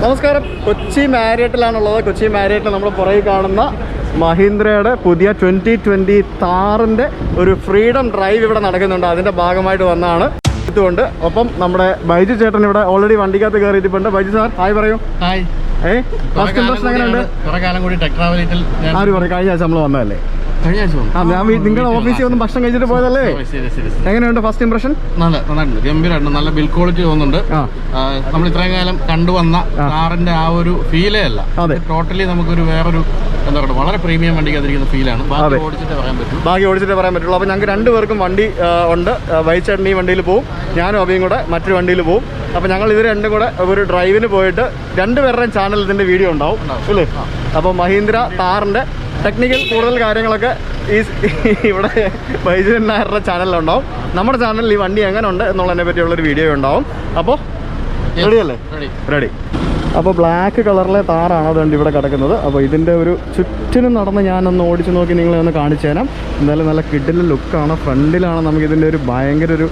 നമസ്കാരം. കൊച്ചി മാരിയറ്റിലാണുള്ളത്. കൊച്ചി മാരിയറ്റിൽ നമ്മൾ പുറകെ കാണുന്ന മഹീന്ദ്രയുടെ പുതിയ 2020 താറിൻ്റെ ഒരു ഫ്രീഡം ഡ്രൈവ് ഇവിടെ നടക്കുന്നുണ്ട്. അതിൻ്റെ ഭാഗമായിട്ട് വന്നാണ് ഇതുകൊണ്ട്. ഒപ്പം നമ്മുടെ ബൈജു ചേട്ടൻ ഇവിടെ ഓൾറെഡി വണ്ടിക്കകത്ത് കയറിയിട്ടുണ്ട്. ബൈജു സാർ ഹായ് പറയൂ. ഹായ്. ഫസ്റ്റ് ഇംപ്രഷൻ എങ്ങനെയുണ്ട്? കുറെ കാലം കൂടി ടെക് ട്രാവലിൽ ആര് പറയും, കഴിഞ്ഞ ആഴ്ച നമ്മൾ വന്നതല്ലേ? ഞാൻ നിങ്ങളുടെ ഓഫീസിൽ ഒന്ന് ഭക്ഷണം കഴിച്ചിട്ട് പോയതല്ലേ? എങ്ങനെയുണ്ട് ഫസ്റ്റ് ഇംപ്രഷൻ? നന്നായിട്ടുണ്ട്, ഗംഭീരമായിട്ടുണ്ട്. നല്ല ബിൽ ക്വാളിറ്റി തോന്നുന്നുണ്ട്. നമ്മൾ ഇത്രയും കാലം കണ്ടുവന്ന കാറിന്റെ ആ ഒരു ഫീലേ അല്ല, ടോട്ടലി നമുക്കൊരു വേറൊരു എന്താ പറയുക, വളരെ പ്രീമിയം വണ്ടിക്കകത്തിരിക്കുന്ന ഫീലാണ്. ബാക്കി ഓടിച്ചിട്ടേ പറയാൻ പറ്റുള്ളൂ. അപ്പോൾ ഞങ്ങൾക്ക് രണ്ടുപേർക്കും വണ്ടി ഉണ്ട്. ബൈച്ചേട്ടൻ ഈ വണ്ടിയിൽ പോവും, ഞാനും അബിയും കൂടെ മറ്റൊരു വണ്ടിയിൽ പോവും. അപ്പോൾ ഞങ്ങൾ ഇത് രണ്ടും കൂടെ ഒരു ഡ്രൈവിന് പോയിട്ട് രണ്ടുപേരുടെയും ചാനലിൽ ഇതിൻ്റെ വീഡിയോ ഉണ്ടാവും അല്ലേ? അപ്പോൾ മഹീന്ദ്ര താറിൻ്റെ ടെക്നിക്കൽ കൂടുതൽ കാര്യങ്ങളൊക്കെ ഇവിടെ ബൈജു നായരുടെ ചാനലിലുണ്ടാവും. നമ്മുടെ ചാനലിൽ ഈ വണ്ടി എങ്ങനെ ഉണ്ട് എന്നുള്ളതിനെ പറ്റിയുള്ളൊരു വീഡിയോ ഉണ്ടാവും. അപ്പോൾ റെഡിയല്ലേ? റെഡി. അപ്പോൾ ബ്ലാക്ക് കളറിലെ താറാണ് അതുകൊണ്ട് ഇവിടെ കിടക്കുന്നത്. അപ്പോൾ ഇതിൻ്റെ ഒരു ചുറ്റിനും നടന്ന് ഞാനൊന്ന് ഓടിച്ച് നോക്കി നിങ്ങളെ ഒന്ന് കാണിച്ചു തരാം. എന്തായാലും നല്ല കിഡിലെ ലുക്കാണ്. ഫ്രണ്ടിലാണ് നമുക്ക് ഇതിൻ്റെ ഒരു ഭയങ്കര ഒരു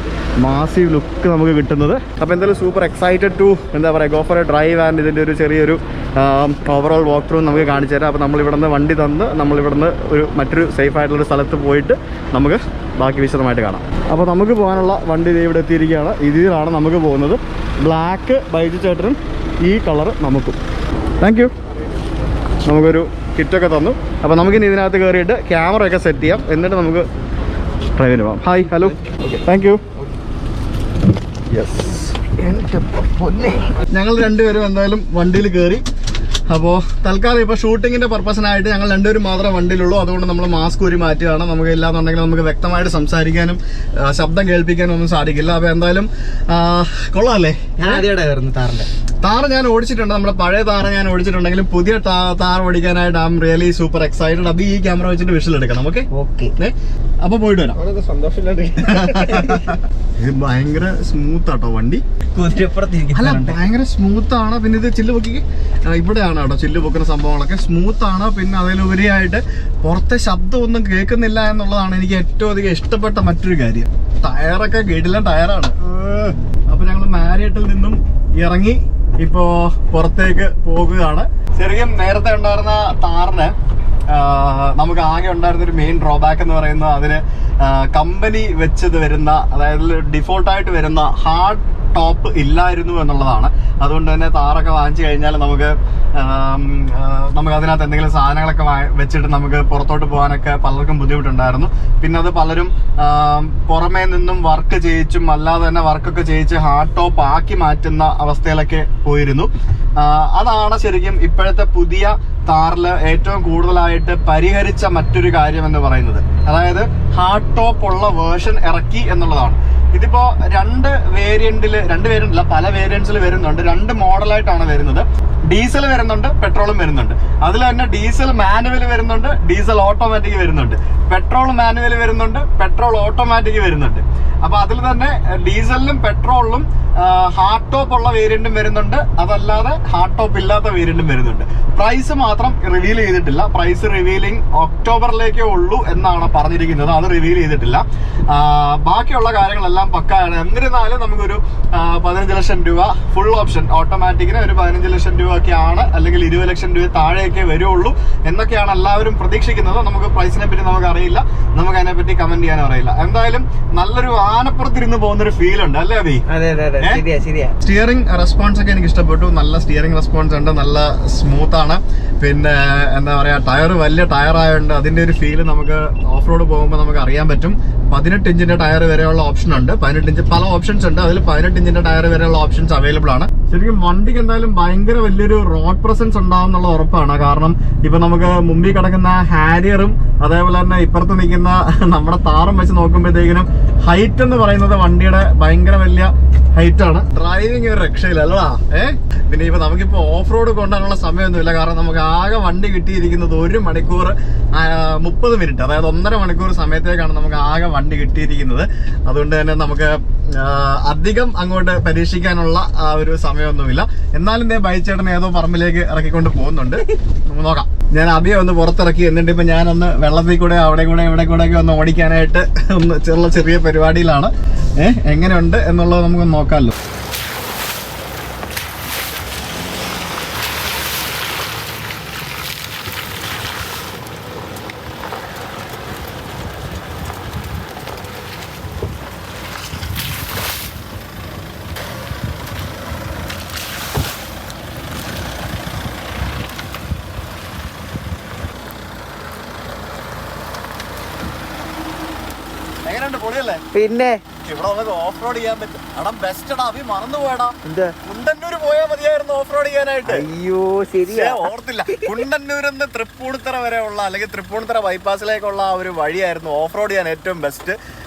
മാസീവ് ലുക്ക് നമുക്ക് കിട്ടുന്നത്. അപ്പോൾ എന്തായാലും സൂപ്പർ എക്സൈറ്റഡ് ടു എന്താ പറയുക, go for A drive and ഇതിൻ്റെ ഒരു ചെറിയൊരു ഓവറോൾ വാക്ക് ത്രൂ നമുക്ക് കാണിച്ചു തരാം. അപ്പോൾ നമ്മളിവിടുന്ന് വണ്ടി തന്ന് നമ്മളിവിടുന്ന് ഒരു മറ്റൊരു സേഫ് ആയിട്ടുള്ളൊരു സ്ഥലത്ത് പോയിട്ട് നമുക്ക് ബാക്കി വിശദമായിട്ട് കാണാം. അപ്പോൾ നമുക്ക് പോകാനുള്ള വണ്ടി ഇവിടെ എത്തിയിരിക്കുകയാണ്. ഇതിലാണ് നമുക്ക് പോകുന്നത്. ബ്ലാക്ക് ബൈജു ചേട്ടനും ഈ കളർ നമുക്കും. Thank you. നമുക്കൊരു കിറ്റൊക്കെ തന്നു. അപ്പോൾ നമുക്കിനി ഇതിനകത്ത് കയറിയിട്ട് ക്യാമറയൊക്കെ സെറ്റ് ചെയ്യാം, എന്നിട്ട് നമുക്ക് ഡ്രൈവിന് പോകാം. Hi, hello, thank you. Yes, ഞങ്ങൾ രണ്ടുപേരും എന്തായാലും വണ്ടിയിൽ കയറി. അപ്പോൾ തൽക്കാലം ഇപ്പോൾ ഷൂട്ടിങ്ങിൻ്റെ പർപ്പസിനായിട്ട് ഞങ്ങൾ രണ്ടുപേരും മാത്രമേ വണ്ടിയിലുള്ളൂ. അതുകൊണ്ട് നമ്മൾ മാസ്ക് ഊരി മാറ്റുകയാണ്. നമുക്ക് ഇല്ലാന്നുണ്ടെങ്കിൽ നമുക്ക് വ്യക്തമായിട്ട് സംസാരിക്കാനും ശബ്ദം കേൾപ്പിക്കാനും ഒന്നും സാധിക്കില്ല. അപ്പോൾ എന്തായാലും കൊള്ളാമല്ലേ? ഞാൻ ആദ്യമായിട്ടായിരുന്നു താറ് ഞാൻ ഓടിച്ചിട്ടുണ്ട്. നമ്മുടെ പഴയ താറ് ഞാൻ ഓടിച്ചിട്ടുണ്ടെങ്കിലും പുതിയ താറ് ഓടിക്കാനായിട്ട് I am really super excited. അത് ഈ ക്യാമറ വെച്ചിട്ട് വിഷൽ എടുക്കണം. ഓക്കെ. അപ്പൊ പോയിട്ട് വരാം. ഇത് ഭയങ്കര സ്മൂത്ത് ആട്ടോ വണ്ടി. അല്ല, ഭയങ്കര സ്മൂത്ത് ആണ്. പിന്നെ ഇത് ചില്ല് പൊക്കി ഇവിടെയാണ് കേട്ടോ ചില്ല് പൊക്കുന്ന സംഭവങ്ങളൊക്കെ സ്മൂത്ത് ആണ്. പിന്നെ അതിലുപരിയായിട്ട് പുറത്തെ ശബ്ദം ഒന്നും കേൾക്കുന്നില്ല എന്നുള്ളതാണ് എനിക്ക് ഏറ്റവും അധികം ഇഷ്ടപ്പെട്ട മറ്റൊരു കാര്യം. ടയറൊക്കെ ഗഡിലെ ടയറാണ്. അപ്പൊ ഞങ്ങൾ മാരിയറ്റിൽ നിന്നും ഇറങ്ങി ഇപ്പോ പുറത്തേക്ക് പോകുകയാണ്. ശരിക്കും നേരത്തെ ഉണ്ടായിരുന്ന താറിന് നമുക്ക് ആകെ ഉണ്ടായിരുന്നൊരു മെയിൻ ഡ്രോബാക്ക് എന്ന് പറയുന്നത് അതിന് കമ്പനി വെച്ചത് വരുന്ന, അതായത് ഡിഫോൾട്ടായിട്ട് വരുന്ന ഹാർഡ് ടോപ്പ് ഇല്ലായിരുന്നു എന്നുള്ളതാണ്. അതുകൊണ്ട് തന്നെ താറൊക്കെ വാങ്ങിച്ചു കഴിഞ്ഞാൽ നമുക്ക് അതിനകത്ത് എന്തെങ്കിലും സാധനങ്ങളൊക്കെ വെച്ചിട്ട് നമുക്ക് പുറത്തോട്ട് പോകാനൊക്കെ പലർക്കും ബുദ്ധിമുട്ടുണ്ടായിരുന്നു. പിന്നെ അത് പലരും പുറമേ നിന്നും വർക്ക് ചെയ്യിച്ചും അല്ലാതെ തന്നെ വർക്കൊക്കെ ചെയ്യിച്ച് ഹാർഡ് ടോപ്പ് ആക്കി മാറ്റുന്ന അവസ്ഥയിലൊക്കെ പോയിരുന്നു. അതാണ് ശരിക്കും ഇപ്പോഴത്തെ പുതിയ താറില് ഏറ്റവും കൂടുതലായിട്ട് പരിഹരിച്ച മറ്റൊരു കാര്യം എന്ന് പറയുന്നത്. അതായത് ഹാർഡ് ടോപ്പ് ഉള്ള വേർഷൻ ഇറക്കി എന്നുള്ളതാണ്. ഇതിപ്പോ രണ്ട് വേരിയന്റില്ല, പല വേരിയന്റ്സിൽ വരുന്നുണ്ട്. രണ്ട് മോഡലായിട്ടാണ് വരുന്നത്. ഡീസൽ വരുന്നുണ്ട്, പെട്രോളും വരുന്നുണ്ട്. അതിൽ തന്നെ ഡീസൽ മാനുവൽ വരുന്നുണ്ട്, ഡീസൽ ഓട്ടോമാറ്റിക് വരുന്നുണ്ട്. പെട്രോൾ മാനുവൽ വരുന്നുണ്ട്, പെട്രോൾ ഓട്ടോമാറ്റിക് വരുന്നുണ്ട്. അപ്പൊ അതിൽ തന്നെ ഡീസലിലും പെട്രോളിലും ഹാർഡ് ടോപ്പ് ഉള്ള വേരിയന്റും വരുന്നുണ്ട്, അതല്ലാതെ ഹാർഡ് ടോപ്പ് ഇല്ലാത്ത വേരിയന്റും വരുന്നുണ്ട്. പ്രൈസ് മാത്രം റിവീൽ ചെയ്തിട്ടില്ല. പ്രൈസ് റിവീലിംഗ് ഒക്ടോബറിലേക്കേ ഉള്ളൂ എന്നാണ് പറഞ്ഞിരിക്കുന്നത്. അത് റിവീൽ ചെയ്തിട്ടില്ല. ബാക്കിയുള്ള കാര്യങ്ങളെല്ലാം പക്കായാണ്. എന്നിരുന്നാലും നമുക്കൊരു 15 ലക്ഷം രൂപ ഫുൾ ഓപ്ഷൻ ഓട്ടോമാറ്റിക്കിന് ഒരു 15 ലക്ഷം രൂപയൊക്കെയാണ്, അല്ലെങ്കിൽ 20 ലക്ഷം രൂപ താഴെയൊക്കെ വരുള്ളൂ എന്നൊക്കെയാണ് എല്ലാവരും പ്രതീക്ഷിക്കുന്നത്. നമുക്ക് പ്രൈസിനെ പറ്റി നമുക്ക് അറിയില്ല, നമുക്ക് അതിനെപ്പറ്റി കമന്റ് ചെയ്യാനും അറിയില്ല. എന്തായാലും നല്ലൊരു ആനപ്പുറത്തിരുന്ന് പോകുന്നൊരു ഫീൽ ഉണ്ട് അല്ലേ അബി? സ്റ്റിയറിംഗ് റെസ്പോൺസ് ഒക്കെ എനിക്ക് ഇഷ്ടപ്പെട്ടു. നല്ല സ്റ്റിയറിംഗ് റെസ്പോൺസ് ഉണ്ട്, നല്ല സ്മൂത്ത് ആണ്. പിന്നെ എന്താ പറയാ, ടയർ വലിയ ടയർ ആയതുകൊണ്ട് അതിന്റെ ഒരു ഫീല് നമുക്ക് ഓഫ് റോഡ് പോകുമ്പോൾ നമുക്ക് അറിയാൻ പറ്റും. 18 ഇഞ്ചിന്റെ ടയർ വരെയുള്ള ഓപ്ഷൻ ഉണ്ട്. 18 ഇഞ്ച് പല ഓപ്ഷൻസ് ഉണ്ട്. അതിൽ 18 ഇഞ്ചിന്റെ ടയർ വരെയുള്ള ഓപ്ഷൻസ് അവൈലബിൾ ആണ്. ശരിക്കും വണ്ടിക്ക് എന്തായാലും ഭയങ്കര വലിയൊരു റോഡ് പ്രസൻസ് ഉണ്ടാവും എന്നുള്ള ഉറപ്പാണ്. കാരണം ഇപ്പൊ നമുക്ക് മുമ്പിൽ കിടക്കുന്ന ഹാരിയറും അതേപോലെ തന്നെ ഇപ്പുറത്ത് നിൽക്കുന്ന നമ്മുടെ താറും വെച്ച് നോക്കുമ്പോഴത്തേക്കിനും ഹൈറ്റ് എന്ന് പറയുന്നത് വണ്ടിയുടെ ഭയങ്കര വലിയ ഹൈറ്റ് ആണ്. ഡ്രൈവിംഗ് ഒരു രക്ഷയില്ല അല്ലടാ. പിന്നെ ഇപ്പൊ നമുക്കിപ്പോ ഓഫ് റോഡ് കൊണ്ടുപോകാനുള്ള സമയമൊന്നുമില്ല. കാരണം നമുക്ക് ആകെ വണ്ടി കിട്ടിയിരിക്കുന്നത് 1 മണിക്കൂർ 30 മിനിറ്റ്, അതായത് 1.5 മണിക്കൂർ സമയത്തേക്കാണ് നമുക്ക് ആകെ വണ്ടി കിട്ടിയിരിക്കുന്നത്. അതുകൊണ്ട് തന്നെ നമുക്ക് അധികം അങ്ങോട്ട് പരീക്ഷിക്കാനുള്ള ആ ഒരു സമയമൊന്നുമില്ല. എന്നാലും ബൈച്ചേട്ടനെ ഏതോ പറമ്പിലേക്ക് ഇറക്കിക്കൊണ്ട് പോകുന്നുണ്ട്. നമുക്ക് നോക്കാം. ഞാൻ അബിയെ ഒന്ന് പുറത്തിറക്കി, എന്നിട്ട് ഇപ്പൊ ഞാനൊന്ന് വെള്ളത്തിൽ കൂടെ അവിടെ കൂടെ ഇവിടെ കൂടെ ഒക്കെ ഒന്ന് ഓടിക്കാനായിട്ട് ഒന്ന് ചെറിയ പരിപാടിയിലാണ്. എങ്ങനെയുണ്ട് എന്നുള്ളത് നമുക്ക് നോക്കാമല്ലോ. പൊളിയല്ലേ? പിന്നെ ഇവിടെ നമുക്ക് ഓഫ് റോഡ് ചെയ്യാൻ പറ്റും. എടാ ബെസ്റ്റ് എടാ, അഭി മറന്നു പോയടാ. എന്താ കുണ്ടന്നൂർ പോയാൽ മതിയായിരുന്നു ഓഫ് റോഡ് ചെയ്യാനായിട്ട്. അയ്യോ ശരിയാ, ഓർത്തില്ല. കുണ്ടന്നൂരിൽ നിന്ന് തൃപ്പൂണിത്തറ വരെ ഉള്ള അല്ലെങ്കിൽ തൃപ്പൂണിത്തറ ബൈപ്പാസിലേക്കുള്ള ആ ഒരു വഴിയായിരുന്നു ഓഫ് റോഡ് ചെയ്യാൻ ഏറ്റവും ബെസ്റ്റ്.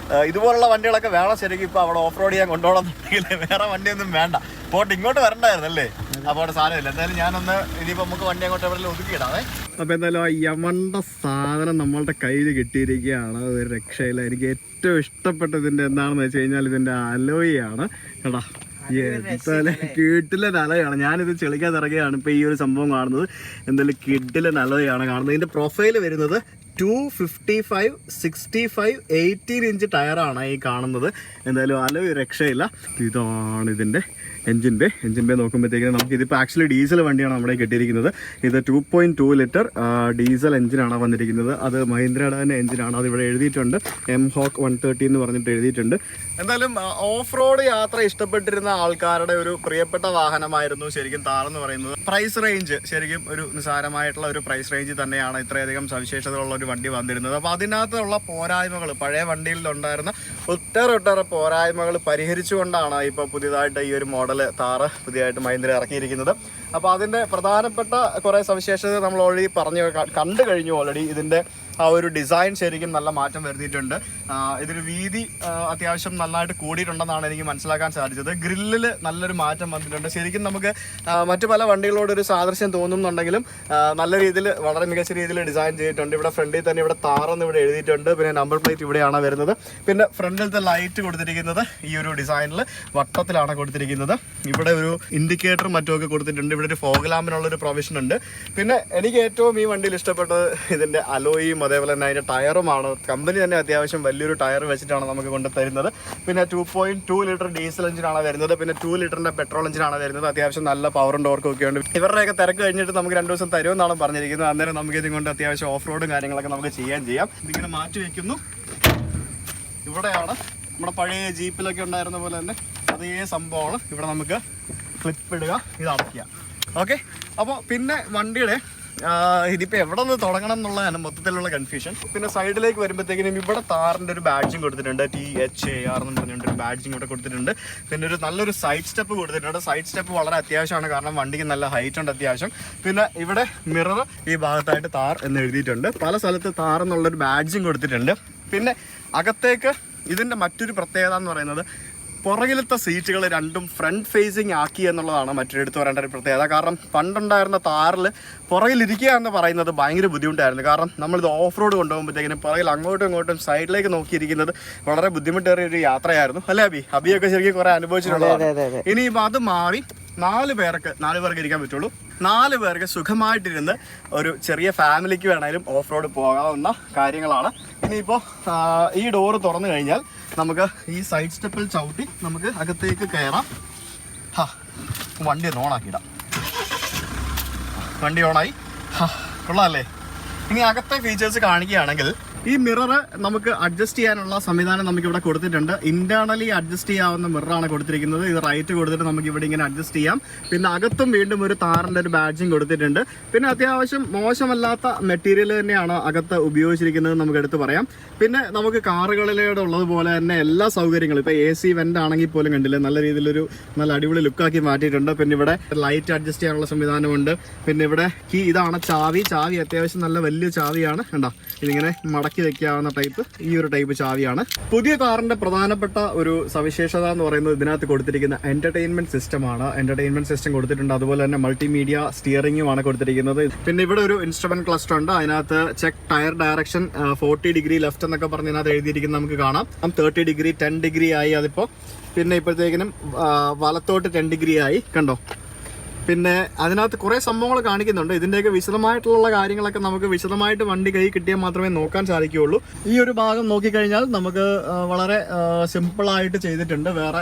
ഇതുപോലുള്ള വണ്ടികളൊക്കെ വേണം ശരിക്കും ഇപ്പൊ അവിടെ ഓഫ് റോഡ് ചെയ്യാൻ കൊണ്ടുപോകണമെന്നുണ്ടെങ്കിൽ. വേറെ വണ്ടിയൊന്നും വേണ്ട, പോട്ട് ഇങ്ങോട്ട് വരണ്ടായിരുന്നല്ലേ. അപ്പോൾ അവിടെ സാധനമില്ല. എന്തായാലും ഞാനൊന്ന് ഇനിയിപ്പോൾ നമുക്ക് വണ്ടി അങ്ങോട്ട് എവിടെയെങ്കിലും ഒതുക്കിയിടാവേ. അപ്പോൾ എന്തായാലും ആ യമണ്ട സാധനം നമ്മളുടെ കയ്യിൽ കിട്ടിയിരിക്കുകയാണ്. ഒരു രക്ഷയില്ല. എനിക്ക് ഏറ്റവും ഇഷ്ടപ്പെട്ടതിൻ്റെ എന്താണെന്ന് വെച്ച് കഴിഞ്ഞാൽ ഇതിൻ്റെ അലോയാണ് കേട്ടാ. കിഡിലൻ അലോയാണ്. ഞാനിത് ചെളിക്കാതെ ഇറങ്ങിയാണ് ഇപ്പോൾ ഈ ഒരു സംഭവം കാണുന്നത്. എന്തായാലും കിഡിലൻ അലോയാണ് കാണുന്നത്. ഇതിൻ്റെ പ്രൊഫൈൽ വരുന്നത് 255, 65, 18 ഇഞ്ച് ടയറാണ് ഈ കാണുന്നത്. എന്തായാലും അലോയ് രക്ഷയില്ല. ഇതാണ് ഇതിൻ്റെ എൻജിൻ ബേ നോക്കുമ്പോഴത്തേക്കും നമുക്ക് ഇതിപ്പോൾ ആക്ച്വലി ഡീസൽ വണ്ടിയാണ് നമ്മുടെ കിട്ടിയിരിക്കുന്നത്. ഇത് 2.2 ലിറ്റർ ഡീസൽ എഞ്ചിനാണ് വന്നിരിക്കുന്നത്. അത് മഹീന്ദ്രയുടെ തന്നെ എഞ്ചിനാണ്. അതിവിടെ എഴുതിയിട്ടുണ്ട് MHawk 130 എന്ന് പറഞ്ഞിട്ട് എഴുതിയിട്ടുണ്ട്. എന്തായാലും ഓഫ് റോഡ് യാത്ര ഇഷ്ടപ്പെട്ടിരുന്ന ആൾക്കാരുടെ ഒരു പ്രിയപ്പെട്ട വാഹനമായിരുന്നു ശരിക്കും താർ എന്ന് പറയുന്നത്. പ്രൈസ് റേഞ്ച് ശരിക്കും ഒരു നിസ്സാരമായിട്ടുള്ള ഒരു പ്രൈസ് റേഞ്ച് തന്നെയാണ് ഇത്രയധികം സവിശേഷതകളുള്ള ഒരു വണ്ടി വന്നിരുന്നത്. അപ്പോൾ അതിനകത്തുള്ള പോരായ്മകൾ, പഴയ വണ്ടിയിലുണ്ടായിരുന്ന ഒട്ടേറെ പോരായ്മകൾ പരിഹരിച്ചുകൊണ്ടാണ് ഇപ്പോൾ പുതിയതായിട്ട് ഈ ഒരു മോഡൽ താറ് പുതിയതായിട്ട് മഹീന്ദ്ര ഇറക്കിയിരിക്കുന്നത്. അപ്പോൾ അതിൻ്റെ പ്രധാനപ്പെട്ട കുറേ സവിശേഷത നമ്മൾ ഓൾറെഡി കണ്ടു കഴിഞ്ഞു. ഓൾറെഡി ഇതിൻ്റെ ആ ഒരു ഡിസൈൻ ശരിക്കും നല്ല മാറ്റം വരുത്തിയിട്ടുണ്ട്. ഇതിന് വീതി അത്യാവശ്യം നന്നായിട്ട് കൂടിയിട്ടുണ്ടെന്നാണ് എനിക്ക് മനസ്സിലാക്കാൻ സാധിച്ചത്. ഗ്രില്ലിൽ നല്ലൊരു മാറ്റം വന്നിട്ടുണ്ട്. ശരിക്കും നമുക്ക് മറ്റു പല വണ്ടികളോടൊരു സാദൃശ്യം തോന്നുന്നുണ്ടെങ്കിലും നല്ല രീതിയിൽ, വളരെ മികച്ച രീതിയിൽ ഡിസൈൻ ചെയ്തിട്ടുണ്ട്. ഇവിടെ ഫ്രണ്ടിൽ തന്നെ ഇവിടെ താറെന്ന് ഇവിടെ എഴുതിയിട്ടുണ്ട്. പിന്നെ നമ്പർ പ്ലേറ്റ് ഇവിടെയാണ് വരുന്നത്. പിന്നെ ഫ്രണ്ടിലത്തെ ലൈറ്റ് കൊടുത്തിരിക്കുന്നത് ഈ ഒരു ഡിസൈനിൽ വട്ടത്തിലാണ് കൊടുത്തിരിക്കുന്നത്. ഇവിടെ ഒരു ഇൻഡിക്കേറ്റർ മറ്റുമൊക്കെ കൊടുത്തിട്ടുണ്ട്. ഇവിടെ ഒരു ഫോഗ് ലാമ്പിനുള്ളൊരു പ്രൊവിഷൻ ഉണ്ട്. പിന്നെ എനിക്ക് ഏറ്റവും ഈ വണ്ടിയിൽ ഇഷ്ടപ്പെട്ടത് ഇതിൻ്റെ അലോയും അതേപോലെ തന്നെ അതിൻ്റെ ടയറുമാണ്. കമ്പനി തന്നെ അത്യാവശ്യം വലിയൊരു ടയർ വെച്ചിട്ടാണ് നമുക്ക് കൊണ്ട് തരുന്നത്. പിന്നെ 2.2 ലിറ്റർ ഡീസൽ എഞ്ചിനാണ് വരുന്നത്. പിന്നെ 2 ലിറ്ററിൻ്റെ പെട്രോൾ എഞ്ചിനാണ് വരുന്നത്. അത്യാവശ്യം നല്ല പവറും ടോർക്കും ഒക്കെ ഉണ്ട്. ഇവരുടെയൊക്കെ തിരക്ക് കഴിഞ്ഞിട്ട് നമുക്ക് 2 ദിവസം തരുമെന്നാണ് പറഞ്ഞിരിക്കുന്നത്. അന്നേരം നമുക്ക് ഇതുകൊണ്ട് അത്യാവശ്യം ഓഫ് റോഡും കാര്യങ്ങളൊക്കെ നമുക്ക് ചെയ്യാൻ. ഇതിങ്ങനെ മാറ്റി വയ്ക്കുന്നു. ഇവിടെയാണ് നമ്മുടെ പഴയ ജീപ്പിലൊക്കെ ഉണ്ടായിരുന്ന പോലെ തന്നെ അതേ സംഭവമാണ്. ഇവിടെ നമുക്ക് ക്ലിപ്പ് ഇടുക, ഇത് അടയ്ക്കുക. ഓക്കെ. അപ്പോൾ പിന്നെ വണ്ടിയുടെ ഇതിപ്പോൾ എവിടെ നിന്ന് തുടങ്ങണം എന്നുള്ളതാണ് മൊത്തത്തിലുള്ള കൺഫ്യൂഷൻ. പിന്നെ സൈഡിലേക്ക് വരുമ്പോഴത്തേക്കിനും ഇവിടെ താറിൻ്റെ ഒരു ബാഡ്ജിങ് കൊടുത്തിട്ടുണ്ട്. THAR എന്ന് പറഞ്ഞിട്ടൊരു ബാഡ്ജിങ് ഇവിടെ കൊടുത്തിട്ടുണ്ട്. പിന്നെ ഒരു നല്ലൊരു സൈഡ് സ്റ്റെപ്പ് കൊടുത്തിട്ടുണ്ട്. സൈഡ് സ്റ്റെപ്പ് വളരെ അത്യാവശ്യമാണ്, കാരണം വണ്ടിക്ക് നല്ല ഹൈറ്റ് ഉണ്ട് അത്യാവശ്യം. പിന്നെ ഇവിടെ മിറർ ഈ ഭാഗത്തായിട്ട് താർ എന്ന് എഴുതിയിട്ടുണ്ട്. പല സ്ഥലത്ത് താർ എന്നുള്ളൊരു ബാഡ്ജിങ് കൊടുത്തിട്ടുണ്ട്. പിന്നെ അകത്തേക്ക് ഇതിൻ്റെ മറ്റൊരു പ്രത്യേകത എന്ന് പറയുന്നത് പുറകിലത്തെ സീറ്റുകൾ രണ്ടും ഫ്രണ്ട് ഫേസിങ് ആക്കി എന്നുള്ളതാണ് മറ്റൊരു എടുത്തു പറയേണ്ട ഒരു പ്രത്യേകത. കാരണം പണ്ടുണ്ടായിരുന്ന താറിൽ പുറകിലിരിക്കുക എന്ന് പറയുന്നത് ഭയങ്കര ബുദ്ധിമുട്ടായിരുന്നു. കാരണം നമ്മളിത് ഓഫ് റോഡ് കൊണ്ടുപോകുമ്പോഴത്തേക്കിനും പുറകിൽ അങ്ങോട്ടും ഇങ്ങോട്ടും സൈഡിലേക്ക് നോക്കിയിരിക്കുന്നത് വളരെ ബുദ്ധിമുട്ടേറിയ ഒരു യാത്രയായിരുന്നു. അല്ലേ അബിയൊക്കെ ശരിക്കും കുറെ അനുഭവിച്ചിട്ടുള്ളതാണ്. ഇനിയിപ്പോൾ അത് മാറി 4 പേർക്ക് ഇരിക്കാൻ പറ്റുള്ളൂ. 4 പേർക്ക് സുഖമായിട്ടിരുന്ന് ഒരു ചെറിയ ഫാമിലിക്ക് വേണമെങ്കിലും ഓഫ് റോഡ് പോകാവുന്ന കാര്യങ്ങളാണ്. ഇനിയിപ്പോൾ ഈ ഡോറ് തുറന്നു കഴിഞ്ഞാൽ നമുക്ക് ഈ സൈഡ് സ്റ്റെപ്പിൽ ചവിട്ടി നമുക്ക് അകത്തേക്ക് കയറാം. വണ്ടി ഒന്ന് ഓണാക്കിയിടാം. വണ്ടി ഓണായി. കൊള്ളാമല്ലേ? ഇനി അകത്തെ ഫീച്ചേഴ്സ് കാണിക്കുകയാണെങ്കിൽ ഈ മിറർ നമുക്ക് അഡ്ജസ്റ്റ് ചെയ്യാനുള്ള സംവിധാനം നമുക്ക് ഇവിടെ കൊടുത്തിട്ടുണ്ട്. ഇന്റേണലി അഡ്ജസ്റ്റ് ചെയ്യാവുന്ന മിററാണ് കൊടുത്തിരിക്കുന്നത്. ഇത് റൈറ്റ് കൊടുത്തിട്ട് നമുക്ക് ഇവിടെ ഇങ്ങനെ അഡ്ജസ്റ്റ് ചെയ്യാം. പിന്നെ അകത്തും വീണ്ടും ഒരു താറിൻ്റെ ഒരു ബാഡ്ജിങ് കൊടുത്തിട്ടുണ്ട്. പിന്നെ അത്യാവശ്യം മോശമല്ലാത്ത മെറ്റീരിയൽ തന്നെയാണ് അകത്ത് ഉപയോഗിച്ചിരിക്കുന്നത് നമുക്ക് എടുത്ത് പറയാം. പിന്നെ നമുക്ക് കാറുകളിലൂടെ ഉള്ളതുപോലെ തന്നെ എല്ലാ സൗകര്യങ്ങളും ഇപ്പോൾ AC വെൻ്റ് ആണെങ്കിൽ പോലും കണ്ടില്ലേ, നല്ല രീതിയിലൊരു നല്ല അടിപൊളി ലുക്കാക്കി മാറ്റിയിട്ടുണ്ട്. പിന്നെ ഇവിടെ ലൈറ്റ് അഡ്ജസ്റ്റ് ചെയ്യാനുള്ള സംവിധാനമുണ്ട്. പിന്നെ ഇവിടെ ഇതാണ് ചാവി അത്യാവശ്യം നല്ല വലിയ ചാവിയാണ്. കണ്ടോ, ഇതിങ്ങനെ മടക്കി വെക്കാവുന്ന ടൈപ്പ്, ഈ ഒരു ടൈപ്പ് ചാവിയാണ്. പുതിയ കാറിന്റെ പ്രധാനപ്പെട്ട ഒരു സവിശേഷത എന്ന് പറയുന്നത് ഇതിനകത്ത് കൊടുത്തിരിക്കുന്ന എന്റർടൈൻമെന്റ് സിസ്റ്റമാണ്. എന്റർടൈൻമെന്റ് സിസ്റ്റം കൊടുത്തിട്ടുണ്ട്. അതുപോലെ തന്നെ മൾട്ടിമീഡിയ സ്റ്റിയറിംഗുമാണ് കൊടുത്തിരിക്കുന്നത്. പിന്നെ ഇവിടെ ഒരു ഇൻസ്ട്രുമെന്റ് ക്ലസ്റ്റർ ഉണ്ട്. അതിനകത്ത് check tyre direction 40 degree left എന്നൊക്കെ പറഞ്ഞ് ഇതിനകത്ത് എഴുതിയിരിക്കുന്നത് നമുക്ക് കാണാം. 30 ഡിഗ്രി 10 ഡിഗ്രി ആയി അതിപ്പോൾ. പിന്നെ ഇപ്പോഴത്തേക്കിനും വലത്തോട്ട് 10 ഡിഗ്രി ആയി. കണ്ടോ? പിന്നെ അതിനകത്ത് കുറേ സംഭവങ്ങൾ കാണിക്കുന്നുണ്ട്. ഇതിൻ്റെയൊക്കെ വിശദമായിട്ടുള്ള കാര്യങ്ങളൊക്കെ നമുക്ക് വിശദമായിട്ട് വണ്ടി കൈ കിട്ടിയാൽ മാത്രമേ നോക്കാൻ സാധിക്കുകയുള്ളൂ. ഈ ഒരു ഭാഗം നോക്കിക്കഴിഞ്ഞാൽ നമുക്ക് വളരെ സിമ്പിളായിട്ട് ചെയ്തിട്ടുണ്ട്. വേറെ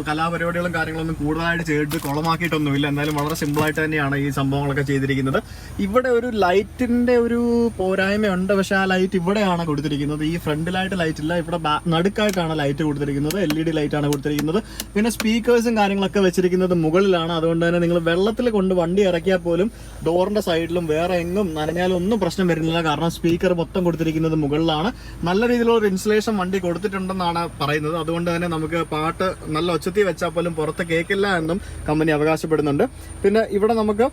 കലാപരിപാടികളും കാര്യങ്ങളൊന്നും കൂടുതലായിട്ട് ചെയ്തിട്ട് കുളമാക്കിയിട്ടൊന്നുമില്ല. എന്നാലും വളരെ സിമ്പിളായിട്ട് തന്നെയാണ് ഈ സംഭവങ്ങളൊക്കെ ചെയ്തിരിക്കുന്നത്. ഇവിടെ ഒരു ലൈറ്റിൻ്റെ ഒരു പോരായ്മയുണ്ട്. പക്ഷേ ആ ലൈറ്റ് ഇവിടെയാണ് കൊടുത്തിരിക്കുന്നത്. ഈ ഫ്രണ്ടിലായിട്ട് ലൈറ്റ് ഇല്ല, ഇവിടെ നടുക്കായിട്ടാണ് ലൈറ്റ് കൊടുത്തിരിക്കുന്നത്. LED ലൈറ്റാണ് കൊടുത്തിരിക്കുന്നത്. പിന്നെ സ്പീക്കേഴ്സും കാര്യങ്ങളൊക്കെ വെച്ചിരിക്കുന്നത് മുകളിലാണ്. അതുകൊണ്ട് തന്നെ നിങ്ങൾ വെള്ളം വെള്ളത്തിൽ കൊണ്ട് വണ്ടി ഇറക്കിയാൽ പോലും ഡോറിന്റെ സൈഡിലും വേറെ എങ്ങും നനഞ്ഞാലും ഒന്നും പ്രശ്നം വരുന്നില്ല. കാരണം സ്പീക്കർ മൊത്തം കൊടുത്തിരിക്കുന്നത് മുകളിലാണ്. നല്ല രീതിയിലുള്ള ഒരു ഇൻസുലേഷൻ വണ്ടി കൊടുത്തിട്ടുണ്ടെന്നാണ് പറയുന്നത്. അതുകൊണ്ട് തന്നെ നമുക്ക് പാട്ട് നല്ല ഒച്ചത്തിൽ വെച്ചാൽ പോലും പുറത്ത് കേൾക്കില്ല എന്നും കമ്പനി അവകാശപ്പെടുന്നുണ്ട്. പിന്നെ ഇവിടെ നമുക്ക്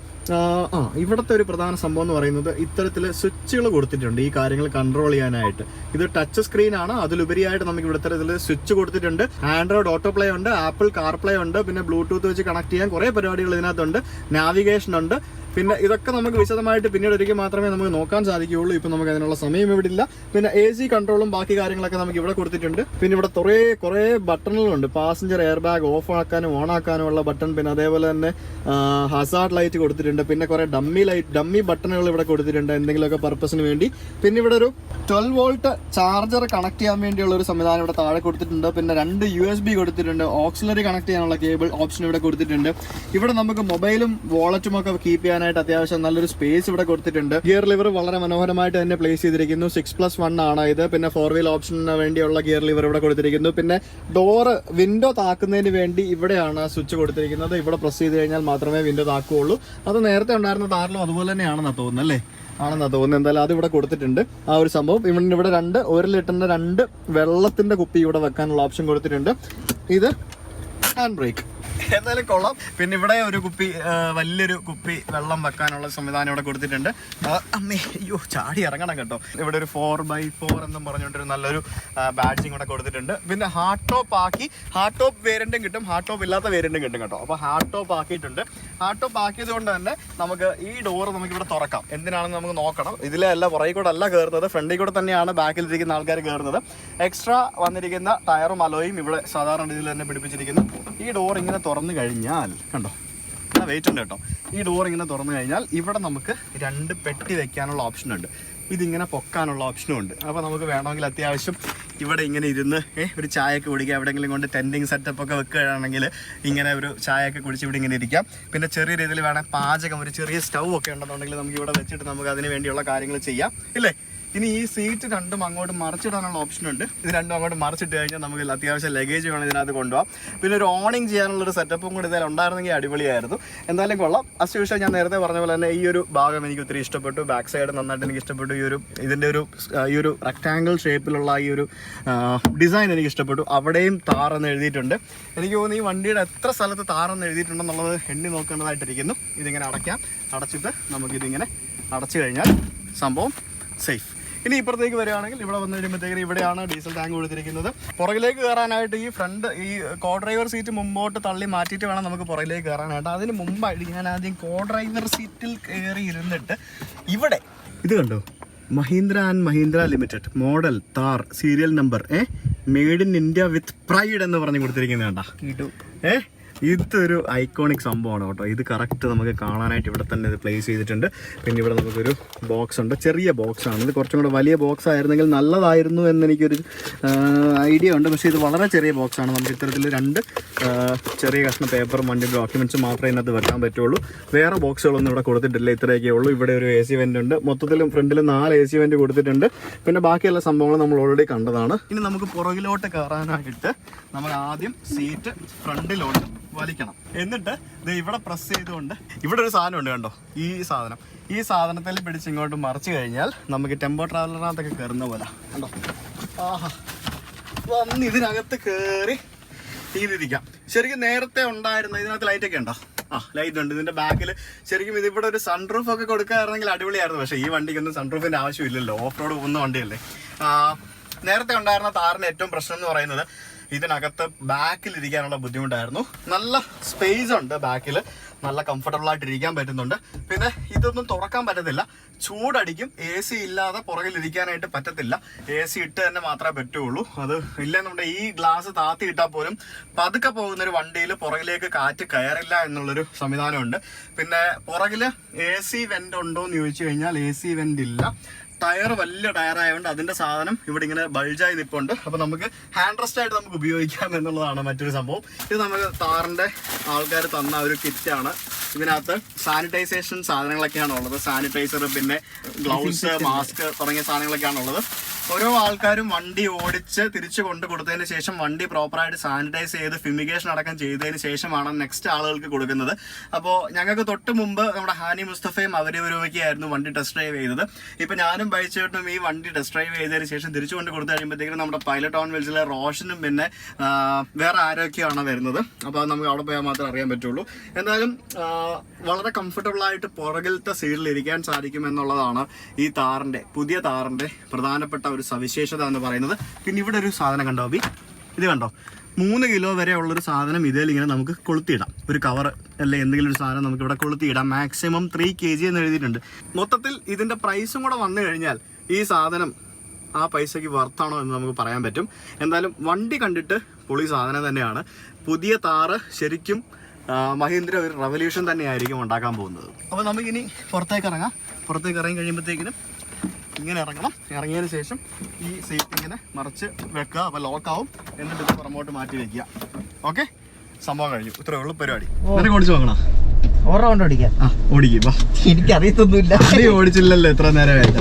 ഇവിടുത്തെ ഒരു പ്രധാന സംഭവം എന്ന് പറയുന്നത് ഇത്തരത്തിൽ സ്വിച്ചുകൾ കൊടുത്തിട്ടുണ്ട് ഈ കാര്യങ്ങൾ കൺട്രോൾ ചെയ്യാനായിട്ട്. ഇത് ടച്ച് സ്ക്രീൻ ആണ്. അതിലുപരിയായിട്ട് നമുക്ക് ഇവിടെ ഇത്തരത്തിൽ സ്വിച്ച് കൊടുത്തിട്ടുണ്ട്. ആൻഡ്രോയിഡ് ഓട്ടോ പ്ലേ ഉണ്ട്, ആപ്പിൾ കാർപ്ലേ ഉണ്ട്, പിന്നെ ബ്ലൂടൂത്ത് വെച്ച് കണക്ട് ചെയ്യാൻ കുറേ പരിപാടികൾ ഇതിനകത്തുണ്ട്, നാവിഗേഷൻ ഉണ്ട്. പിന്നെ ഇതൊക്കെ നമുക്ക് വിശദമായിട്ട് പിന്നീട് ഒരിക്കൽ മാത്രമേ നമുക്ക് നോക്കാൻ സാധിക്കുകയുള്ളൂ. ഇപ്പം നമുക്ക് അതിനുള്ള സമയം ഇവിടെ ഇല്ല. പിന്നെ AC കൺട്രോളും ബാക്കി കാര്യങ്ങളൊക്കെ നമുക്ക് ഇവിടെ കൊടുത്തിട്ടുണ്ട്. പിന്നെ ഇവിടെ കുറേ ബട്ടണുകളുണ്ട്. പാസഞ്ചർ എയർ ബാഗ് ഓഫ് ആക്കാനും ഓൺ ആക്കാനും ഉള്ള ബട്ടൺ, പിന്നെ അതേപോലെ തന്നെ ഹസാർഡ് ലൈറ്റ് കൊടുത്തിട്ടുണ്ട്. പിന്നെ കുറേ ഡമ്മി ബട്ടണുകൾ ഇവിടെ കൊടുത്തിട്ടുണ്ട് എന്തെങ്കിലുമൊക്കെ പർപ്പസിന് വേണ്ടി. പിന്നെ ഇവിടെ ഒരു 12 വോൾട്ട് ചാർജർ കണക്ട് ചെയ്യാൻ വേണ്ടിയുള്ള ഒരു സംവിധാനം ഇവിടെ താഴെ കൊടുത്തിട്ടുണ്ട്. പിന്നെ 2 USB കൊടുത്തിട്ടുണ്ട്. ഓക്സിലറി കണക്ട് ചെയ്യാനുള്ള കേബിൾ ഓപ്ഷൻ ഇവിടെ കൊടുത്തിട്ടുണ്ട്. ഇവിടെ നമുക്ക് മൊബൈലും വാളറ്റും ഒക്കെ കീപ്പ് ചെയ്യാൻ അത്യാവശ്യം നല്ലൊരു സ്പേസ് ഇവിടെ കൊടുത്തിട്ടുണ്ട്. ഗിയർ ലിവർ വളരെ മനോഹരമായിട്ട് തന്നെ പ്ലേസ് ചെയ്തിരിക്കുന്നു. 6+1 ആണ് ഇത്. പിന്നെ 4 വീൽ ഓപ്ഷന് വേണ്ടിയുള്ള ഗിയർ ലിവർ ഇവിടെ കൊടുത്തിരിക്കുന്നു. പിന്നെ ഡോറ് വിൻഡോ താക്കുന്നതിന് വേണ്ടി ഇവിടെയാണ് സ്വിച്ച് കൊടുത്തിരിക്കുന്നത്. ഇവിടെ പ്രസ് ചെയ്ത് കഴിഞ്ഞാൽ മാത്രമേ വിൻഡോ താക്കുകയുള്ളൂ. അത് നേരത്തെ ഉണ്ടായിരുന്ന താറിലും അതുപോലെ തന്നെയാണെന്നാണ് തോന്നുന്നത് അല്ലേ? ആണെന്നാണ് തോന്നുന്നത്. എന്തായാലും അത് ഇവിടെ കൊടുത്തിട്ടുണ്ട് ആ ഒരു സംഭവം. ഇവിടെ 1 ലിറ്ററിന്റെ 2 വെള്ളത്തിന്റെ കുപ്പി ഇവിടെ വെക്കാനുള്ള ഓപ്ഷൻ കൊടുത്തിട്ടുണ്ട്. ഇത് ഹാൻഡ് ബ്രേക്ക് എന്തായാലും കൊള്ളാം. പിന്നെ ഇവിടെ ഒരു കുപ്പി വലിയൊരു കുപ്പി വെള്ളം വെക്കാനുള്ള സംവിധാനം ഇവിടെ കൊടുത്തിട്ടുണ്ട്. അമ്മേ അയ്യോ ചാടി ഇറങ്ങണം കേട്ടോ. ഇവിടെ ഒരു 4x4 എന്നും പറഞ്ഞുകൊണ്ടൊരു നല്ലൊരു ബാഡ്ജിങ് ഇവിടെ കൊടുത്തിട്ടുണ്ട്. പിന്നെ ഹാർഡ് ടോപ്പ് വേരിയന്റും കിട്ടും, ഹാർഡ് ടോപ്പ് ഇല്ലാത്ത വേരിയന്റും കിട്ടും കേട്ടോ. അപ്പോൾ ഹാർഡ് ടോപ്പ് ആക്കിയിട്ടുണ്ട്. ഹാർഡ് ടോപ്പ് ആക്കിയത് കൊണ്ട് തന്നെ നമുക്ക് ഈ ഡോറ് നമുക്ക് ഇവിടെ തുറക്കാം. എന്തിനാണെന്ന് നമുക്ക് നോക്കണം. ഇതിലെ അല്ല, പുറകിൽ കൂടെ അല്ല കയറുന്നത്, ഫ്രണ്ടിൽ കൂടെ തന്നെയാണ് ബാക്കിലിരിക്കുന്ന ആൾക്കാർ കയറുന്നത്. എക്സ്ട്രാ വന്നിരിക്കുന്ന ടയറും അലോയും ഇവിടെ സാധാരണ രീതിയിൽ തന്നെ പിടിപ്പിച്ചിരിക്കുന്നു. ഈ ഡോർ ഇങ്ങനെ തുറന്നു കഴിഞ്ഞാൽ കണ്ടോ, വെയിറ്റ് ഉണ്ട് കേട്ടോ. ഈ ഡോർ ഇങ്ങനെ തുറന്നു കഴിഞ്ഞാൽ ഇവിടെ നമുക്ക് 2 പെട്ടി വെക്കാനുള്ള ഓപ്ഷൻ ഉണ്ട്. ഇതിങ്ങനെ പൊക്കാനുള്ള ഓപ്ഷനും ഉണ്ട്. അപ്പോൾ നമുക്ക് വേണമെങ്കിൽ അത്യാവശ്യം ഇവിടെ ഇങ്ങനെ ഇരുന്ന് ഒരു ചായയൊക്കെ കുടിക്കുക. എവിടെയെങ്കിലും കൊണ്ട് ടെൻറ്റിങ് സെറ്റപ്പ് ഒക്കെ വെക്കുകയാണെങ്കിൽ ഇങ്ങനെ ഒരു ചായയൊക്കെ കുടിച്ച് ഇവിടെ ഇങ്ങനെ ഇരിക്കാം. പിന്നെ ചെറിയ രീതിയിൽ വേണം പാചകം, ഒരു ചെറിയ സ്റ്റൗ ഒക്കെ ഉണ്ടെന്നുണ്ടെങ്കിൽ നമുക്ക് ഇവിടെ വെച്ചിട്ട് നമുക്ക് അതിന് വേണ്ടിയുള്ള കാര്യങ്ങൾ ചെയ്യാം ഇല്ലേ. ഇനി ഈ സീറ്റ് 2 അങ്ങോട്ട് മറിച്ചിടാനുള്ള ഓപ്ഷൻ ഉണ്ട്. ഇത് 2 അങ്ങോട്ട് മറിച്ചിട്ട് കഴിഞ്ഞാൽ നമുക്ക് അത്യാവശ്യം ലഗേജ് വേണം ഇതിനകത്ത് കൊണ്ടുപോകാം. പിന്നെ ഒരു ഓണിങ് ചെയ്യാനുള്ളൊരു സെറ്റപ്പും കൂടി ഇതിൽ ഉണ്ടായിരുന്നെങ്കിൽ അടിപൊളിയായിരുന്നു. എന്തായാലും കൊള്ളാം. അസ് യൂഷ്വൽ ഞാൻ നേരത്തെ പറഞ്ഞ പോലെ തന്നെ ഈ ഒരു ഭാഗം എനിക്ക് ഒത്തിരി ഇഷ്ടപ്പെട്ടു. ബാക്ക് സൈഡ് നന്നായിട്ട് എനിക്ക് ഇഷ്ടപ്പെട്ടു. ഇതിൻ്റെ ഒരു റെക്ടാങ്കിൾ ഷേപ്പിലുള്ള ഈ ഒരു ഡിസൈൻ എനിക്ക് ഇഷ്ടപ്പെട്ടു. അവിടെയും താറെന്ന് എഴുതിയിട്ടുണ്ട്. എനിക്ക് തോന്നുന്നു ഈ വണ്ടിയുടെ എത്ര സ്ഥലത്ത് താറെന്ന് എഴുതിയിട്ടുണ്ടെന്നുള്ളത് എണ്ണി നോക്കേണ്ടതായിട്ടിരിക്കുന്നു. ഇതിങ്ങനെ അടച്ചിട്ട് നമുക്കിതിങ്ങനെ അടച്ചു കഴിഞ്ഞാൽ സംഭവം സേഫ്. ഇനി ഇപ്പുറത്തേക്ക് വരികയാണെങ്കിൽ ഇവിടെ വന്നു കഴിയുമ്പോഴത്തേക്കും ഇവിടെയാണ് ഡീസൽ ടാങ്ക് കൊടുത്തിരിക്കുന്നത്. പുറകിലേക്ക് കയറാനായിട്ട് ഈ കോ ഡ്രൈവർ സീറ്റ് മുമ്പോട്ട് തള്ളി മാറ്റിയിട്ട് വേണം നമുക്ക് പുറകിലേക്ക് കയറാനായിട്ട്. അതിന് മുമ്പായിട്ട് ഞാൻ ആദ്യം കോ ഡ്രൈവർ സീറ്റിൽ കയറി ഇരുന്നിട്ട് ഇവിടെ ഇത് കണ്ടോ, Mahindra limited model Thar serial number made in India with pride എന്ന് പറഞ്ഞ് കൊടുത്തിരിക്കുന്നത് കണ്ടോ. ഇതൊരു ഐക്കോണിക് സംഭവമാണ് കേട്ടോ. ഇത് കറക്റ്റ് നമുക്ക് കാണാനായിട്ട് ഇവിടെ തന്നെ ഇത് പ്ലേസ് ചെയ്തിട്ടുണ്ട്. പിന്നെ ഇവിടെ നമുക്കൊരു ബോക്സ് ഉണ്ട്, ചെറിയ ബോക്സാണ്. ഇത് കുറച്ചും കൂടെ വലിയ ബോക്സ് ആയിരുന്നെങ്കിൽ നല്ലതായിരുന്നു എന്നെനിക്കൊരു ഐഡിയ ഉണ്ട്. പക്ഷേ ഇത് വളരെ ചെറിയ ബോക്സാണ്. നമുക്ക് ഇത്തരത്തിൽ 2 ചെറിയ കഷ്ണം പേപ്പറും വണ്ടി ഡോക്യുമെൻറ്റ്സും മാത്രമേ ഇതിനകത്ത് വെക്കാൻ പറ്റുള്ളൂ. വേറെ ബോക്സുകളൊന്നും ഇവിടെ കൊടുത്തിട്ടില്ല, ഇത്രയൊക്കെ ഉള്ളൂ. ഇവിടെ ഒരു AC വെൻ്റ് ഉണ്ട്. മൊത്തത്തിലും ഫ്രണ്ടിൽ 4 AC വെൻ്റ് കൊടുത്തിട്ടുണ്ട്. പിന്നെ ബാക്കിയുള്ള സംഭവങ്ങൾ നമ്മൾ ഓൾറെഡി കണ്ടതാണ്. ഇനി നമുക്ക് പുറകിലോട്ട് കയറാനായിട്ട് നമ്മൾ ആദ്യം സീറ്റ് ഫ്രണ്ടിലോട്ട് വലിക്കണം. എന്നിട്ട് ഇവിടെ പ്രസ് ചെയ്തുകൊണ്ട് ഇവിടെ ഒരു സാധനം ഉണ്ട് കണ്ടോ, ഈ സാധനത്തിൽ പിടിച്ച് ഇങ്ങോട്ട് മറിച്ച് കഴിഞ്ഞാൽ നമുക്ക് ടെമ്പോ ട്രാവലറിനകത്തൊക്കെ കയറുന്ന പോലെ കണ്ടോ. ആഹാ, വന്ന് ഇതിനകത്ത് കയറി ഇതിരിക്കാം. ശരിക്കും നേരത്തെ ഉണ്ടായിരുന്ന ഇതിനകത്ത് ലൈറ്റൊക്കെ ഉണ്ടോ? ലൈറ്റ് ഉണ്ട്. ഇതിന്റെ ബാക്കിൽ ശരിക്കും ഇതിവിടെ ഒരു സൺറൂഫ് ഒക്കെ കൊടുക്കാറുണ്ടെങ്കിൽ അടിപൊളിയായിരുന്നു. പക്ഷേ ഈ വണ്ടിക്കൊന്നും സൺറൂഫിന്റെ ആവശ്യമില്ലല്ലോ, ഓഫ് റോഡ് പോകുന്ന വണ്ടിയല്ലേ. നേരത്തെ ഉണ്ടായിരുന്ന താറിന്റെ ഏറ്റവും പ്രശ്നം എന്ന് പറയുന്നത് ഇതിനകത്ത് ബാക്കിൽ ഇരിക്കാനുള്ള ബുദ്ധിമുട്ടായിരുന്നു. നല്ല സ്പേസ് ഉണ്ട് ബാക്കിൽ, നല്ല കംഫർട്ടബിൾ ആയിട്ട് ഇരിക്കാൻ പറ്റുന്നുണ്ട്. പിന്നെ ഇതൊന്നും തുറക്കാൻ പറ്റത്തില്ല, ചൂടടിക്കും. AC ഇല്ലാതെ പുറകിൽ ഇരിക്കാനായിട്ട് പറ്റത്തില്ല. AC ഇട്ട് തന്നെ മാത്രമേ പറ്റുള്ളൂ. അത് ഇല്ലെന്നുണ്ടെങ്കിൽ ഈ ഗ്ലാസ് താത്തി ഇട്ടാൽ പോലും പതുക്കെ പോകുന്നൊരു വണ്ടിയിൽ പുറകിലേക്ക് കാറ്റ് കയറില്ല എന്നുള്ളൊരു സംവിധാനമുണ്ട്. പിന്നെ പുറകിൽ AC വെന്റ് ഉണ്ടോ എന്ന് ചോദിച്ചു കഴിഞ്ഞാൽ AC വെന്റ് ഇല്ല. ടയർ വലിയ ടയറായതുകൊണ്ട് അതിന്റെ സാധനം ഇവിടെ ഇങ്ങനെ ബൾജായി നിൽപ്പുണ്ട്. അപ്പോൾ നമുക്ക് ഹാൻഡ് റെസ്റ്റ് ആയിട്ട് നമുക്ക് ഉപയോഗിക്കാം എന്നുള്ളതാണ് മറ്റൊരു സംഭവം. ഇത് നമുക്ക് താറിന്റെ ആൾക്കാർ തന്ന ഒരു കിറ്റാണ്. ഇതിനകത്ത് സാനിറ്റൈസേഷൻ സാധനങ്ങളൊക്കെയാണ് ഉള്ളത്. സാനിറ്റൈസർ, പിന്നെ ഗ്ലൗസ്, മാസ്ക് തുടങ്ങിയ സാധനങ്ങളൊക്കെയാണ് ഉള്ളത്. ഓരോ ആൾക്കാരും വണ്ടി ഓടിച്ച് തിരിച്ചു കൊണ്ട് കൊടുത്തതിന് ശേഷം വണ്ടി പ്രോപ്പറായിട്ട് സാനിറ്റൈസ് ചെയ്ത് ഫിമിഗേഷൻ അടക്കം ചെയ്തതിന് ശേഷമാണ് നെക്സ്റ്റ് ആളുകൾക്ക് കൊടുക്കുന്നത്. അപ്പോൾ ഞങ്ങൾക്ക് തൊട്ട് മുമ്പ് നമ്മുടെ ഹാനി മുസ്തഫയും അവരൊരുമൊക്കെയായിരുന്നു വണ്ടി ടെസ്റ്റ് ഡ്രൈവ് ചെയ്തത്. ഇപ്പം ഞാനും ബൈച്ചേട്ടനും ഈ വണ്ടി ടെസ്റ്റ് ഡ്രൈവ് ചെയ്തതിന് ശേഷം തിരിച്ചു കൊണ്ട് കൊടുത്തു കഴിയുമ്പോഴത്തേക്കും നമ്മുടെ പൈലറ്റ് ഓൺ വീൽസിലെ റോഷനും പിന്നെ വേറെ ആരൊക്കെയാണ് വരുന്നത്. അപ്പോൾ അത് നമുക്ക് അവിടെ പോയാൽ മാത്രമേ അറിയാൻ പറ്റുള്ളൂ. എന്തായാലും വളരെ കംഫർട്ടബിൾ ആയിട്ട് പുറകിലത്തെ സീറ്റിൽ ഇരിക്കാൻ സാധിക്കും എന്നുള്ളതാണ് ഈ പുതിയ താറിന്റെ പ്രധാനപ്പെട്ട ഒരു സവിശേഷത എന്ന് പറയുന്നത്. പിന്നെ ഇവിടെ ഒരു സാധനം കണ്ടോ അബി, ഇത് കണ്ടോ, 3 കിലോ വരെ ഉള്ളൊരു സാധനം ഇതിൽ ഇങ്ങനെ നമുക്ക് കൊളുത്തിയിടാം. ഒരു കവർ അല്ലെ എന്തെങ്കിലും ഒരു സാധനം നമുക്ക് ഇവിടെ കൊളുത്തിയിടാം. മാക്സിമം 3 kg എന്ന് എഴുതിയിട്ടുണ്ട്. മൊത്തത്തിൽ ഇതിന്റെ പ്രൈസും കൂടെ വന്നു കഴിഞ്ഞാൽ ഈ സാധനം ആ പൈസയ്ക്ക് വർത്താണോ എന്ന് നമുക്ക് പറയാൻ പറ്റും. എന്തായാലും വണ്ടി കണ്ടിട്ട് പൊളി സാധനം തന്നെയാണ്. പുതിയ താറ് ശരിക്കും മഹീന്ദ്ര ഒരു റവല്യൂഷൻ തന്നെയായിരിക്കും ഉണ്ടാക്കാൻ പോകുന്നത്. അപ്പോൾ നമുക്കിനി പുറത്തേക്ക് ഇറങ്ങാം. പുറത്തേക്ക് ഇറങ്ങി കഴിയുമ്പോഴത്തേക്കിനും ഇങ്ങനെ ഇറങ്ങണം. ഇറങ്ങിയതിന് ശേഷം ഈ സീറ്റ് ഇങ്ങനെ മറിച്ച് വെക്കുക. അപ്പോൾ ലോക്കാവും. എന്നിട്ട് ഇത് പുറമോട്ട് മാറ്റി വെക്കുക. ഓക്കെ, സംഭവം കഴിഞ്ഞു. ഇത്രയേ ഉള്ളൂ പരിപാടി. എന്നിട്ട് ഓടിച്ചു നോക്കണം. ഓർമ്മ ഓടിക്കാം. ഓടിക്കും. എനിക്കറിയത്തൊന്നുമില്ല. നീ ഓടിച്ചില്ലല്ലോ എത്ര നേരമായിട്ട്.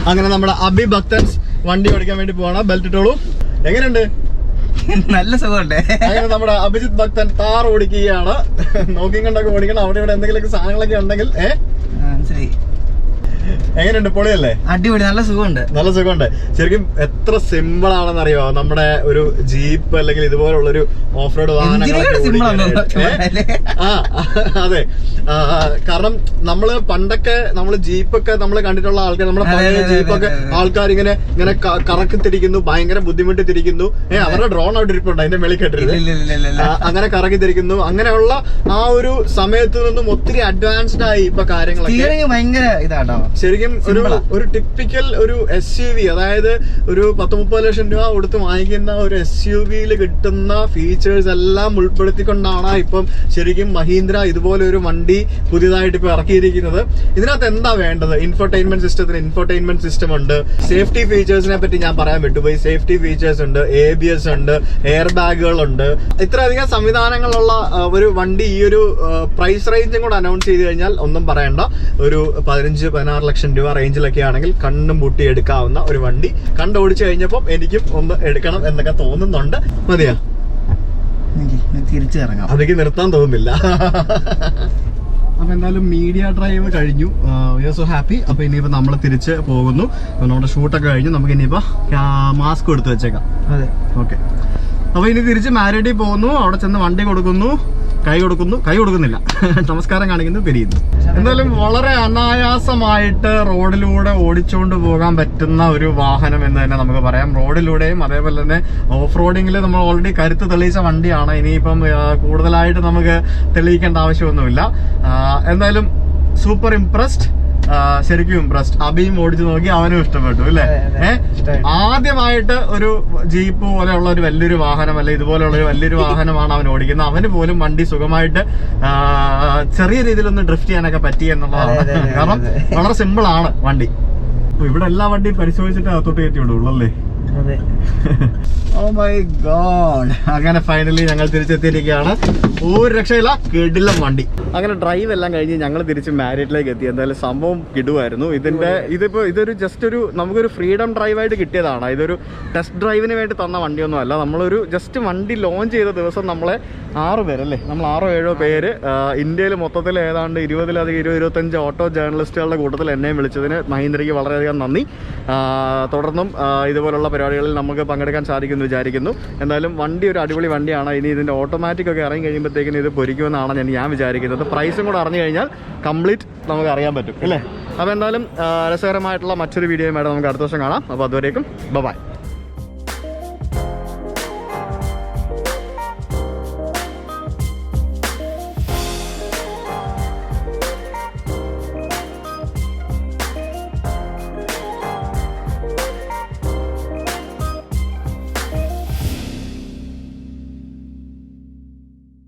അങ്ങനെ നമ്മുടെ അബി ഭക്തൻസ് വണ്ടി ഓടിക്കാൻ വേണ്ടി പോവാണ്. ബെൽറ്റ് ഇട്ടോളൂ. എങ്ങനെയുണ്ട്? നല്ല സുഖമുണ്ട്. അങ്ങനെ നമ്മുടെ അഭിജിത്ത് ഭക്തൻ താർ ഓടിക്കുകയാണ്. നോക്കി കണ്ടൊക്കെ ഓടിക്കണം. അവിടെ ഇവിടെ എന്തെങ്കിലുമൊക്കെ സാധനങ്ങളൊക്കെ ഉണ്ടെങ്കിൽ ശരി. എങ്ങനെയുണ്ട്? പൊളിയല്ലേ? അടിപൊളി. നല്ല സുഖമുണ്ട്. നല്ല സുഖമുണ്ട്. ശരിക്കും എത്ര സിമ്പിൾ ആണെന്ന് അറിയോ നമ്മുടെ ഒരു ജീപ്പ് അല്ലെങ്കിൽ ഇതുപോലുള്ളൊരു ഓഫ് റോഡ് വാഹനങ്ങളൊക്കെ. അതെ, കാരണം നമ്മള് പണ്ടൊക്കെ നമ്മള് ജീപ്പൊക്കെ നമ്മൾ കണ്ടിട്ടുള്ള ആൾക്കാർ, നമ്മുടെ പഴയ ജീപ്പൊക്കെ ആൾക്കാർ ഇങ്ങനെ കറക്കി തിരിക്കുന്നു, ഭയങ്കര ബുദ്ധിമുട്ടി തിരിക്കുന്നു. അവരുടെ ഡ്രോൺ അവിടെ ഇരിപ്പുണ്ട്, അതിന്റെ മേളിൽ കേട്ടിരുന്നു. അങ്ങനെ കറക്കി തിരിക്കുന്നു. അങ്ങനെയുള്ള ആ ഒരു സമയത്ത് നിന്നും ഒത്തിരി അഡ്വാൻസ്ഡ് ആയി ഇപ്പൊ കാര്യങ്ങളൊക്കെ. ഭയങ്കര ഇതാട്ടോ ശരിക്കും ഒരു ടിപ്പിക്കൽ ഒരു SUV, അതായത് ഒരു 10-30 ലക്ഷം രൂപ കൊടുത്ത് വാങ്ങിക്കുന്ന ഒരു SUV-യിൽ കിട്ടുന്ന ഫീച്ചേഴ്സ് എല്ലാം ഉൾപ്പെടുത്തിക്കൊണ്ടാണ് ഇപ്പം ശരിക്കും മഹീന്ദ്ര ഇതുപോലെ ഒരു വണ്ടി പുതിയതായിട്ട് ഇപ്പൊ ഇറക്കിയിരിക്കുന്നത്. ഇതിനകത്ത് എന്താ വേണ്ടത്? ഇൻഫോർടൈൻമെന്റ് സിസ്റ്റം ഉണ്ട്. സേഫ്റ്റി ഫീച്ചേഴ്സിനെ പറ്റി ഞാൻ പറയാൻ വിട്ടുപോയി. സേഫ്റ്റി ഫീച്ചേഴ്സ് ഉണ്ട്, ABS ഉണ്ട്, എയർ ബാഗുകളുണ്ട്. ഇത്രയധികം സംവിധാനങ്ങളുള്ള ഒരു വണ്ടി ഈ ഒരു പ്രൈസ് റേഞ്ചും കൂടെ അനൗൺസ് ചെയ്ത് കഴിഞ്ഞാൽ ഒന്നും പറയണ്ട. ഒരു 15-16 ലക്ഷം രൂപ റേഞ്ചിലൊക്കെ ആണെങ്കിൽ കണ്ണും പൂട്ടി എടുക്കാവുന്ന ഒരു വണ്ടി. കണ്ടോടിച്ചു കഴിഞ്ഞപ്പോൾ എനിക്കും ഒന്ന് എടുക്കണം എന്നൊക്കെ തോന്നുന്നുണ്ട്. മതിയാ? തിരിച്ചു ഇറങ്ങാം. അതൊക്കെ നിർത്താൻ തോന്നുന്നില്ല. അപ്പൊ എന്തായാലും മീഡിയ ഡ്രൈവ് കഴിഞ്ഞു. We are so happy. അപ്പൊ ഇനിയിപ്പോ നമ്മൾ തിരിച്ച് പോകുന്നു. നമ്മുടെ ഷൂട്ടൊക്കെ കഴിഞ്ഞു. നമുക്ക് ഇനിയിപ്പോ മാസ്ക് എടുത്ത് വെച്ചേക്കാം. അതെ, ഓക്കെ. അപ്പൊ ഇനി തിരിച്ച് മാരിഡിൽ പോകുന്നു. അവിടെ ചെന്ന് വണ്ടി കൊടുക്കുന്നു, കൈ കൊടുക്കുന്നില്ല, നമസ്കാരം കാണിക്കുന്നു, പിരിയുന്നു. എന്തായാലും വളരെ അനായാസമായിട്ട് റോഡിലൂടെ ഓടിച്ചുകൊണ്ട് പോകാൻ പറ്റുന്ന ഒരു വാഹനം എന്ന് തന്നെ നമുക്ക് പറയാം. റോഡിലൂടെയും അതേപോലെ തന്നെ ഓഫ് റോഡിങ്ങിൽ നമ്മൾ ഓൾറെഡി കരുത്ത് തെളിയിച്ച വണ്ടിയാണ്. ഇനിയിപ്പം കൂടുതലായിട്ട് നമുക്ക് തെളിയിക്കേണ്ട ആവശ്യമൊന്നുമില്ല. എന്തായാലും സൂപ്പർ ഇംപ്രസ്ഡ്, ശരിക്കും ഇംപ്രസ്ഡ്. അബിയും ഓടിച്ചു നോക്കി, അവനും ഇഷ്ടപ്പെട്ടു അല്ലേ? ആദ്യമായിട്ട് ഒരു ജീപ്പ് പോലെയുള്ള ഒരു വലിയൊരു വാഹനം അല്ലെ ഇതുപോലെയുള്ള ഒരു വലിയൊരു വാഹനമാണ് അവൻ ഓടിക്കുന്നത്. അവന് പോലും വണ്ടി സുഖമായിട്ട് ചെറിയ രീതിയിലൊന്ന് ഡ്രിഫ്റ്റ് ചെയ്യാനൊക്കെ പറ്റി എന്നുള്ളതാണ്. കാരണം വളരെ സിമ്പിൾ ആണ് വണ്ടി. ഇവിടെ എല്ലാ വണ്ടിയും പരിശോധിച്ചിട്ട് അകത്തോട്ട് കയറ്റി വിടുള്ളൂ അല്ലേ? Oh my God. അങ്ങനെ ഫൈനലി ഞങ്ങൾ തിരിച്ചെത്തിയിരിക്കുകയാണ്. ഒരു രക്ഷയില്ല, കിടിലം വണ്ടി. അങ്ങനെ ഡ്രൈവ് എല്ലാം കഴിഞ്ഞ് ഞങ്ങൾ തിരിച്ച് മാരിഡിലേക്ക് എത്തി. എന്തായാലും സംഭവം കിടുവായിരുന്നു. ഇതൊരു ജസ്റ്റ് ഒരു നമുക്കൊരു ഫ്രീഡം ഡ്രൈവായിട്ട് കിട്ടിയതാണ്. ഇതൊരു ടെസ്റ്റ് ഡ്രൈവിന് വേണ്ടി തന്ന വണ്ടിയൊന്നും അല്ല. നമ്മളൊരു ജസ്റ്റ് വണ്ടി ലോഞ്ച് ചെയ്ത ദിവസം നമ്മളെ 6 പേരല്ലേ, നമ്മൾ 6-7 പേര് ഇന്ത്യയിൽ മൊത്തത്തിൽ ഏതാണ്ട് 20-25 ഓട്ടോ ജേർണലിസ്റ്റുകളുടെ കൂട്ടത്തിൽ എന്നെയും വിളിച്ചതിന് മഹീന്ദ്രയ്ക്ക് വളരെയധികം നന്ദി. തുടർന്നും ഇതുപോലുള്ള പരിപാടികളിൽ നമുക്ക് പങ്കെടുക്കാൻ സാധിക്കുമെന്ന് വിചാരിക്കുന്നു. എന്തായാലും വണ്ടി ഒരു അടിപൊളി വണ്ടിയാണ്. ഇനി ഇതിൻ്റെ ഓട്ടോമാറ്റിക് ഒക്കെ ഇറങ്ങി കഴിയുമ്പോഴത്തേക്കിന് ഇത് പൊരിക്കുമെന്നാണ് ഞാൻ വിചാരിക്കുന്നത്. പ്രൈസും കൂടെ അറിഞ്ഞു കഴിഞ്ഞാൽ കംപ്ലീറ്റ് നമുക്ക് അറിയാൻ പറ്റും അല്ലേ? അപ്പോൾ എന്തായാലും രസകരമായിട്ടുള്ള മറ്റൊരു വീഡിയോയുമായിട്ട് നമുക്ക് അടുത്ത ദിവസം കാണാം. അപ്പോൾ അതുവരേക്കും ബൈ.